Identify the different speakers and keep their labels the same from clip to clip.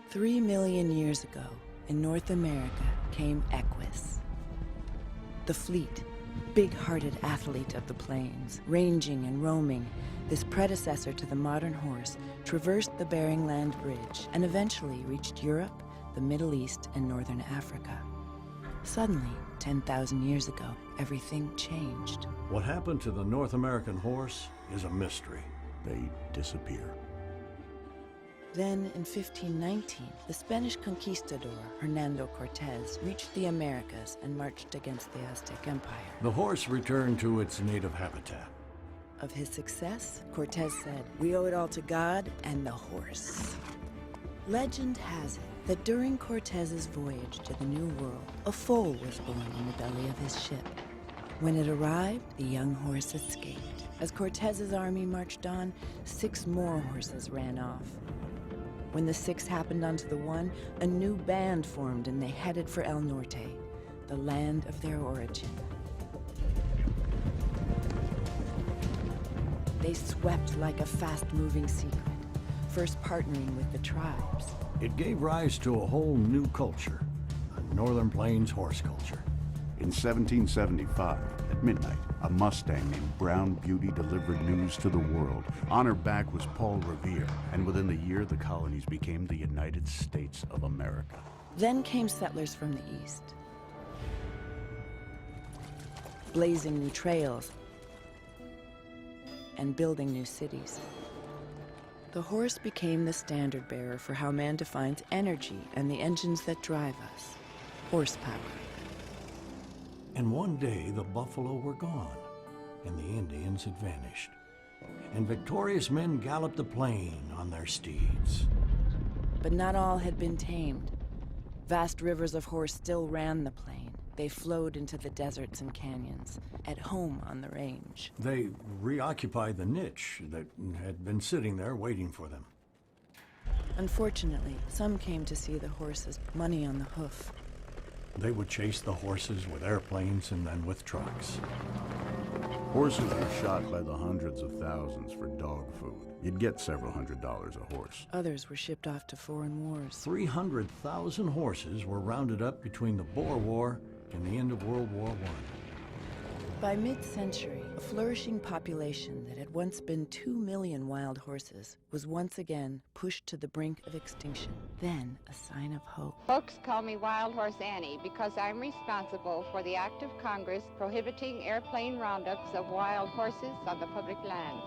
Speaker 1: 3 million years ago, in North America came Equus. The fleet, big-hearted athlete of the plains, ranging and roaming, this predecessor to the modern horse traversed the Bering Land Bridge and eventually reached Europe, the Middle East, and northern Africa. Suddenly, 10,000 years ago, everything changed.
Speaker 2: What happened to the North American horse is a mystery.
Speaker 3: They disappear.
Speaker 1: Then, in 1519, the Spanish conquistador Hernando Cortés reached the Americas and marched against the Aztec Empire.
Speaker 2: The horse returned to its native habitat.
Speaker 1: Of his success, Cortés said, "We owe it all to God and the horse." Legend has it that during Cortés's voyage to the New World, a foal was born in the belly of his ship. When it arrived, the young horse escaped. As Cortés's army marched on, 6 more horses ran off. When the 6 happened onto the one, a new band formed and they headed for El Norte, the land of their origin. They swept like a fast-moving secret, first partnering with the tribes.
Speaker 2: It gave rise to a whole new culture, a Northern Plains horse culture.
Speaker 3: In 1775, at midnight, a Mustang named Brown Beauty delivered news to the world. On her back was Paul Revere, and within the year, the colonies became the United States of America.
Speaker 1: Then came settlers from the east, blazing new trails and building new cities. The horse became the standard bearer for how man defines energy and the engines that drive us, horsepower.
Speaker 2: And one day, the buffalo were gone, and the Indians had vanished. And victorious men galloped the plain on their steeds.
Speaker 1: But not all had been tamed. Vast rivers of horse still ran the plain. They flowed into the deserts and canyons, at home on the range.
Speaker 2: They reoccupied the niche that had been sitting there waiting for them.
Speaker 1: Unfortunately, some came to see the horse as money on the hoof.
Speaker 2: They would chase the horses with airplanes and then with trucks.
Speaker 3: Horses were shot by the hundreds of thousands for dog food. You'd get several $100s a horse.
Speaker 1: Others were shipped off to foreign wars.
Speaker 2: 300,000 horses were rounded up between the Boer War and the end of World War I.
Speaker 1: By mid-century, a flourishing population that had once been 2 million wild horses was once again pushed to the brink of extinction. Then, a sign of hope.
Speaker 4: Folks call me Wild Horse Annie because I'm responsible for the act of Congress prohibiting airplane roundups of wild horses on the public lands.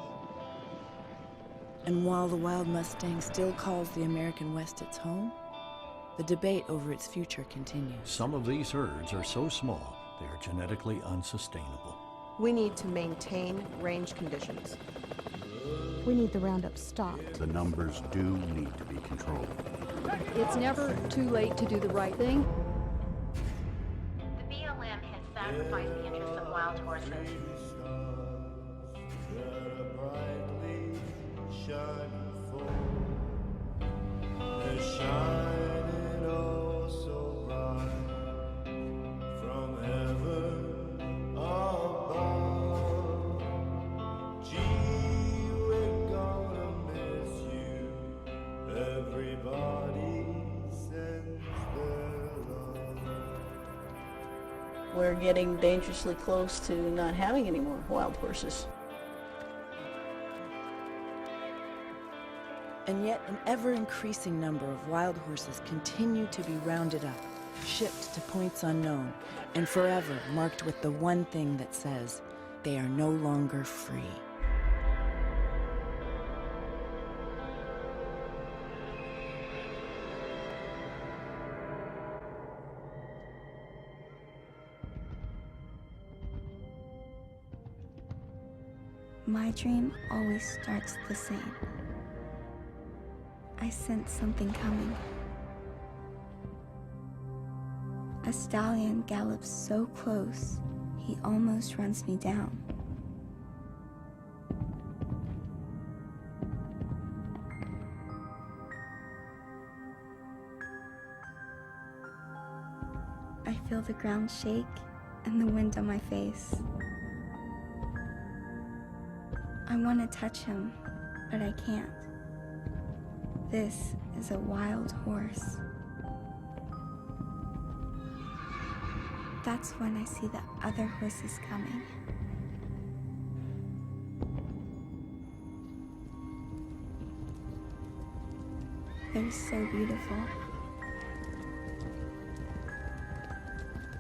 Speaker 1: And while the wild Mustang still calls the American West its home, the debate over its future continues.
Speaker 2: Some of these herds are so small, they are genetically unsustainable.
Speaker 5: We need to maintain range conditions.
Speaker 6: We need the roundup stopped.
Speaker 3: The numbers do need to be controlled.
Speaker 6: It's never too late to do the right thing.
Speaker 7: The BLM has sacrificed the interests of wild horses.
Speaker 8: We're getting dangerously close to not having any more wild horses.
Speaker 1: And yet, an ever-increasing number of wild horses continue to be rounded up, shipped to points unknown, and forever marked with the one thing that says, they are no longer free.
Speaker 9: My dream always starts the same. I sense something coming. A stallion gallops so close, he almost runs me down. I feel the ground shake and the wind on my face. I want to touch him, but I can't. This is a wild horse. That's when I see the other horses coming. They're so beautiful.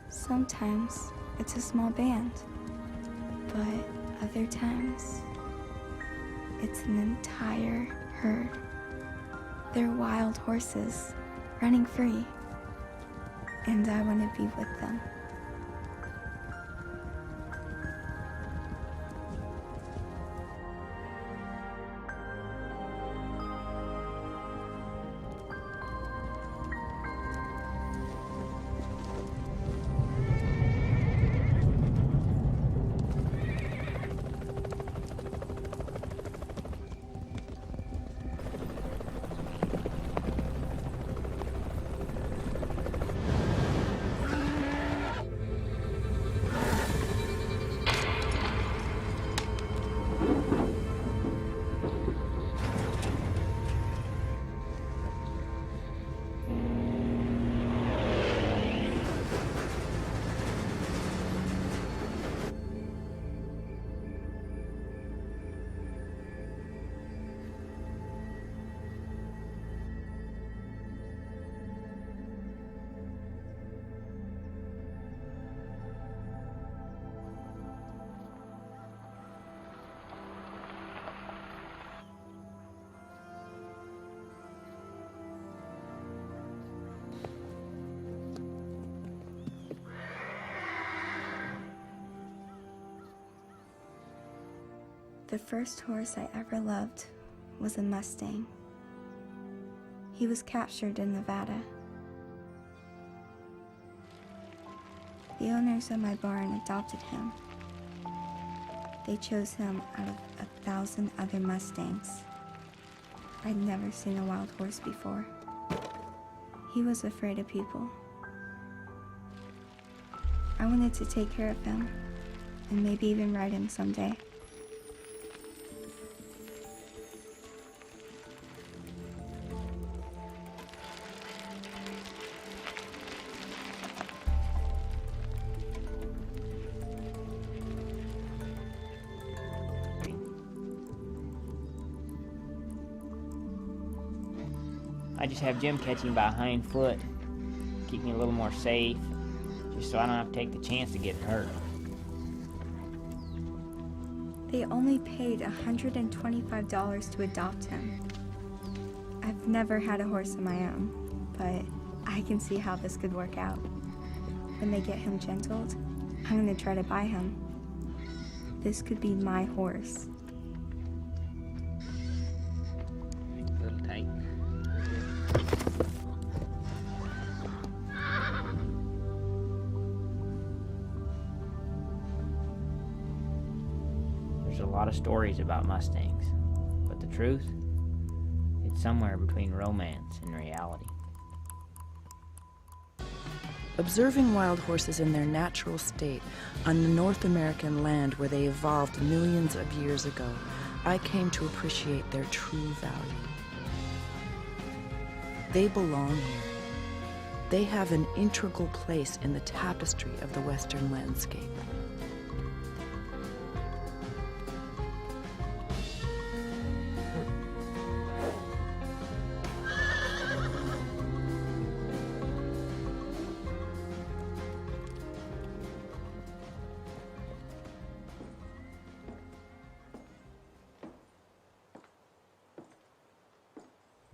Speaker 9: Sometimes it's a small band, but other times it's an entire herd. They're wild horses running free, and I want to be with them. The first horse I ever loved was a Mustang. He was captured in Nevada. The owners of my barn adopted him. They chose him out of 1,000 other Mustangs. I'd never seen a wild horse before. He was afraid of people. I wanted to take care of him and maybe even ride him someday.
Speaker 10: I just have Jim catch him by a hind foot, keep me a little more safe, just so I don't have to take the chance of getting hurt.
Speaker 9: They only paid $125 to adopt him. I've never had a horse of my own, but I can see how this could work out. When they get him gentled, I'm gonna try to buy him. This could be my horse.
Speaker 10: A little tight. There's a lot of stories about Mustangs, but the truth, it's somewhere between romance and reality.
Speaker 1: Observing wild horses in their natural state on the North American land where they evolved millions of years ago, I came to appreciate their true value. They belong here. They have an integral place in the tapestry of the Western landscape.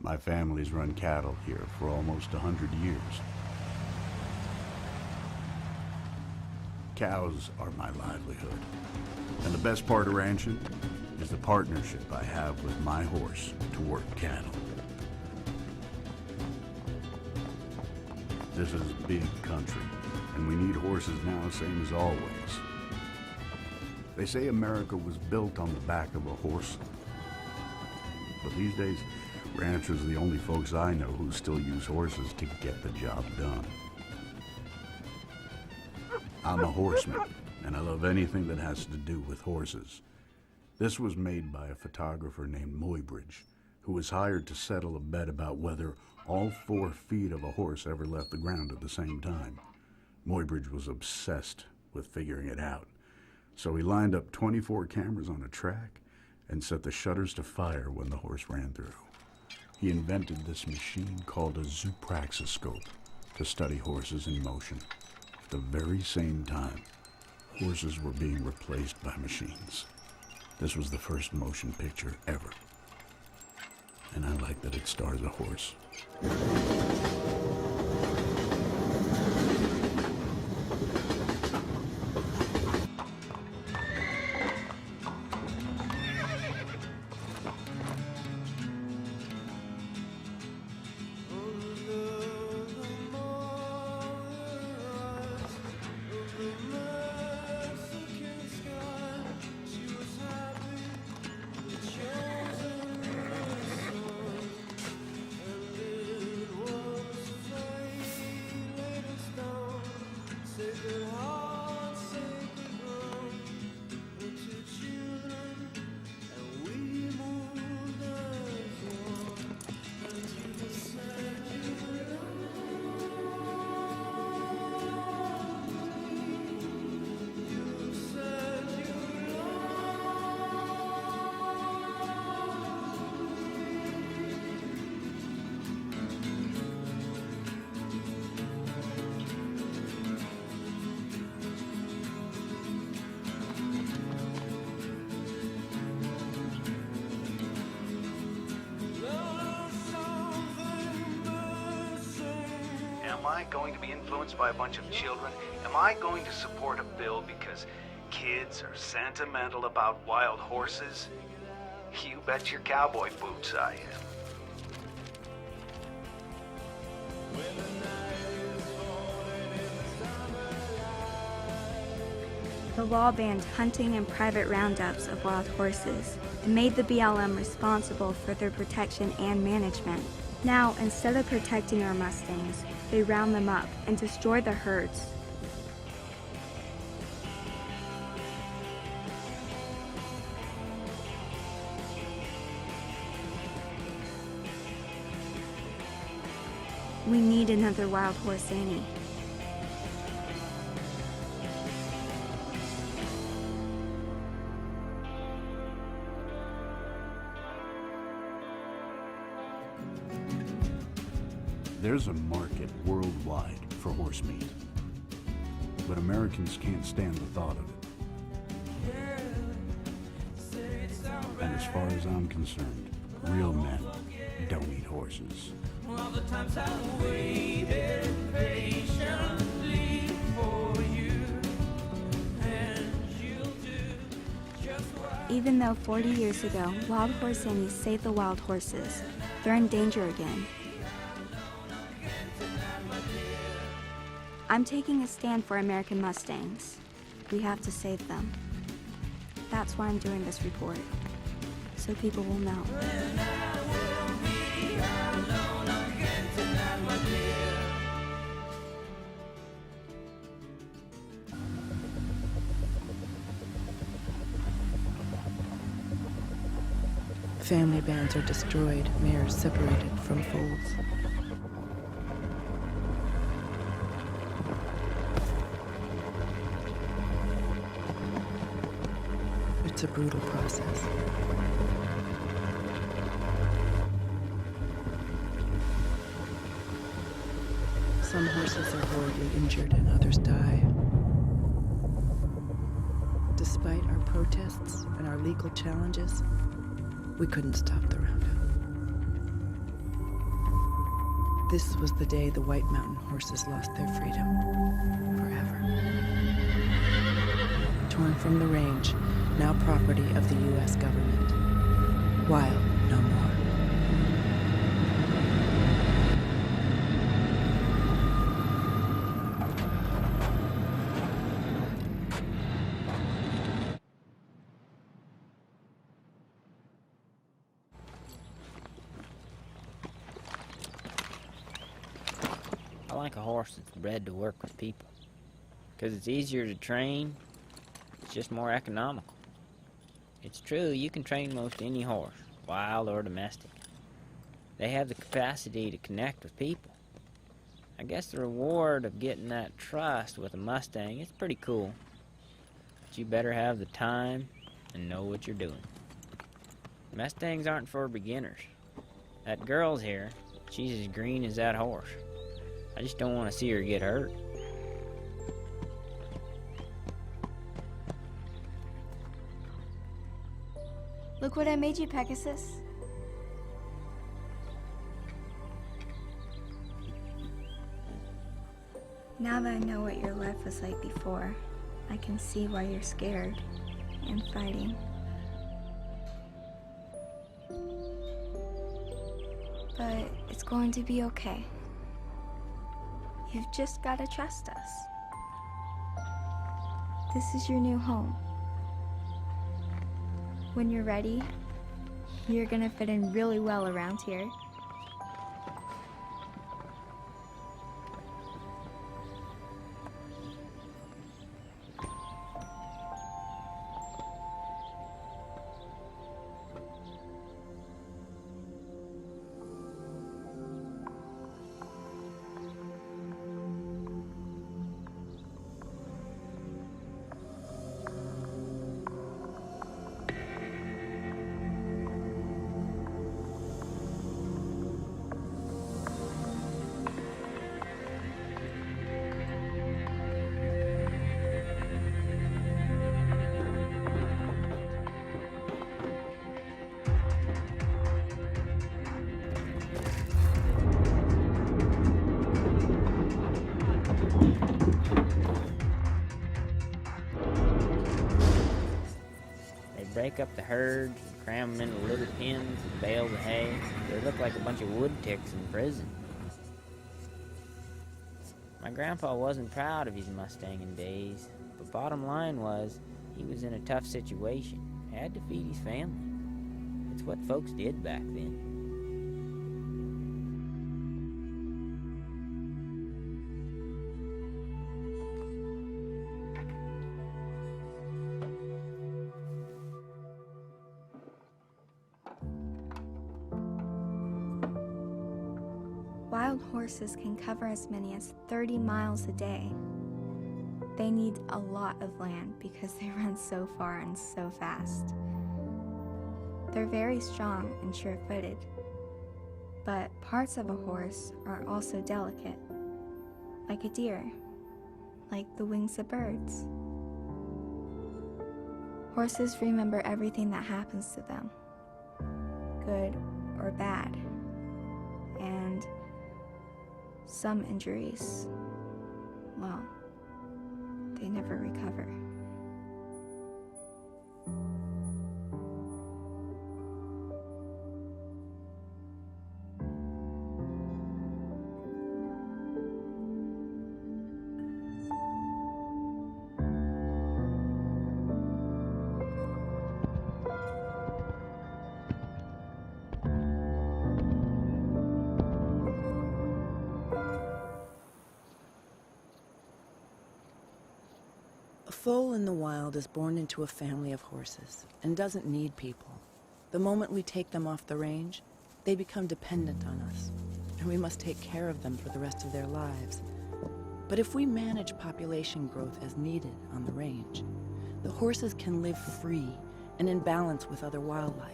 Speaker 3: My family's run cattle here for almost 100 years. Cows are my livelihood. And the best part of ranching is the partnership I have with my horse to work cattle. This is big country, and we need horses now, same as always. They say America was built on the back of a horse. But these days, ranchers are the only folks I know who still use horses to get the job done. I'm a horseman, and I love anything that has to do with horses. This was made by a photographer named Muybridge, who was hired to settle a bet about whether all 4 feet of a horse ever left the ground at the same time. Muybridge was obsessed with figuring it out, so he lined up 24 cameras on a track and set the shutters to fire when the horse ran through. He invented this machine called a zoopraxiscope to study horses in motion. At the very same time, horses were being replaced by machines. This was the first motion picture ever. And I like that it stars a horse.
Speaker 11: Am I going to be influenced by a bunch of children? Am I going to support a bill because kids are sentimental about wild horses? You bet your cowboy boots I am.
Speaker 9: The law banned hunting and private roundups of wild horses and made the BLM responsible for their protection and management. Now, instead of protecting our Mustangs, they round them up and destroy the herds. We need another Wild Horse Annie.
Speaker 3: There's a market worldwide for horse meat, but Americans can't stand the thought of it. And as far as I'm concerned, real men don't eat horses.
Speaker 12: All the times I've waited patiently for you, and you'll do just what...
Speaker 9: Even though 40 years ago, Wild Horse Annie saved the wild horses, they're in danger again. I'm taking a stand for American Mustangs. We have to save them. That's why I'm doing this report, so people will know.
Speaker 1: Family bands are destroyed, mares separated from folds. It's a brutal process. Some horses are horribly injured and others die. Despite our protests and our legal challenges, we couldn't stop the roundup. This was the day the White Mountain horses lost their freedom. Forever. Torn from the range, now property of the U.S. government. Wild no more.
Speaker 10: I like a horse that's bred to work with people, because it's easier to train. It's just more economical. It's true, you can train most any horse, wild or domestic. They have the capacity to connect with people. I guess the reward of getting that trust with a Mustang is pretty cool. But you better have the time and know what you're doing. Mustangs aren't for beginners. That girl's here, she's as green as that horse. I just don't want to see her get hurt.
Speaker 9: Look what I made you, Pegasus. Now that I know what your life was like before, I can see why you're scared and fighting. But it's going to be okay. You've just got to trust us. This is your new home. When you're ready, you're gonna fit in really well around here.
Speaker 10: Break up the herds and cram them into little pens and bales of hay. They look like a bunch of wood ticks in prison. My grandpa wasn't proud of his Mustanging days, but bottom line was, he was in a tough situation. He had to feed his family. It's what folks did back then.
Speaker 9: Wild horses can cover as many as 30 miles a day. They need a lot of land because they run so far and so fast. They're very strong and sure-footed, but parts of a horse are also delicate, like a deer, like the wings of birds. Horses remember everything that happens to them, good or bad, and some injuries, well, they never recover.
Speaker 1: A foal in the wild is born into a family of horses and doesn't need people. The moment we take them off the range, they become dependent on us, and we must take care of them for the rest of their lives. But if we manage population growth as needed on the range, the horses can live free and in balance with other wildlife.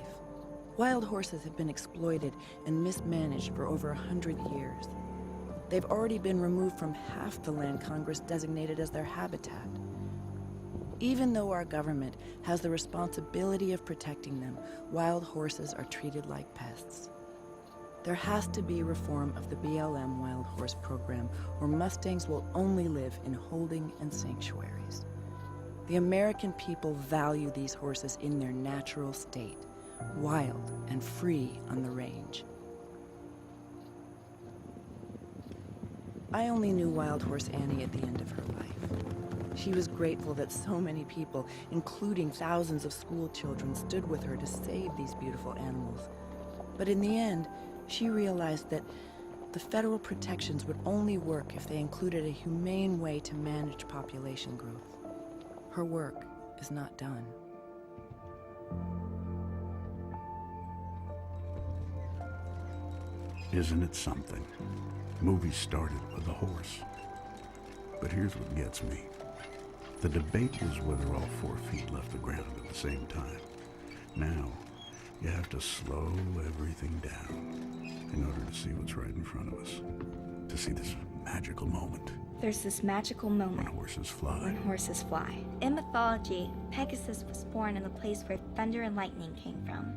Speaker 1: Wild horses have been exploited and mismanaged for over 100 years. They've already been removed from half the land Congress designated as their habitat. Even though our government has the responsibility of protecting them, wild horses are treated like pests. There has to be reform of the BLM Wild Horse Program, or Mustangs will only live in holding and sanctuaries. The American people value these horses in their natural state, wild and free on the range. I only knew Wild Horse Annie at the end of her life. She was grateful that so many people, including thousands of school children, stood with her to save these beautiful animals. But in the end, she realized that the federal protections would only work if they included a humane way to manage population growth. Her work is not done.
Speaker 3: Isn't it something? Movies started with a horse. But here's what gets me. The debate was whether all 4 feet left the ground at the same time. Now, you have to slow everything down in order to see what's right in front of us. To see this magical moment.
Speaker 9: There's this magical moment
Speaker 3: when horses fly.
Speaker 9: When horses fly. In mythology, Pegasus was born in the place where thunder and lightning came from.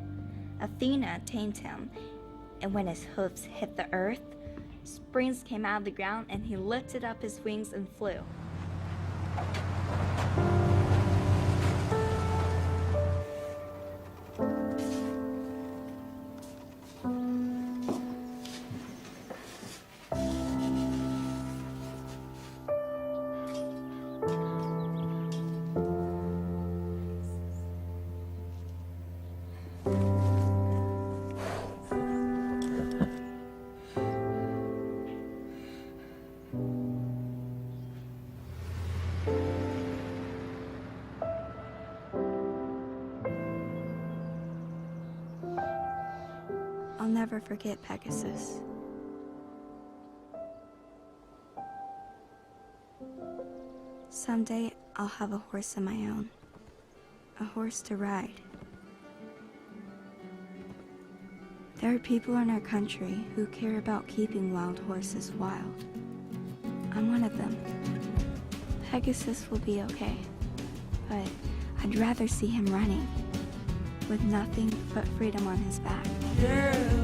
Speaker 9: Athena tamed him, and when his hoofs hit the earth, springs came out of the ground and he lifted up his wings and flew. I'll never forget Pegasus. Someday I'll have a horse of my own. A horse to ride. There are people in our country who care about keeping wild horses wild. I'm one of them. Pegasus will be okay, but I'd rather see him running, with nothing but freedom on his back.
Speaker 12: Yeah,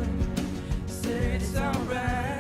Speaker 12: say it's alright.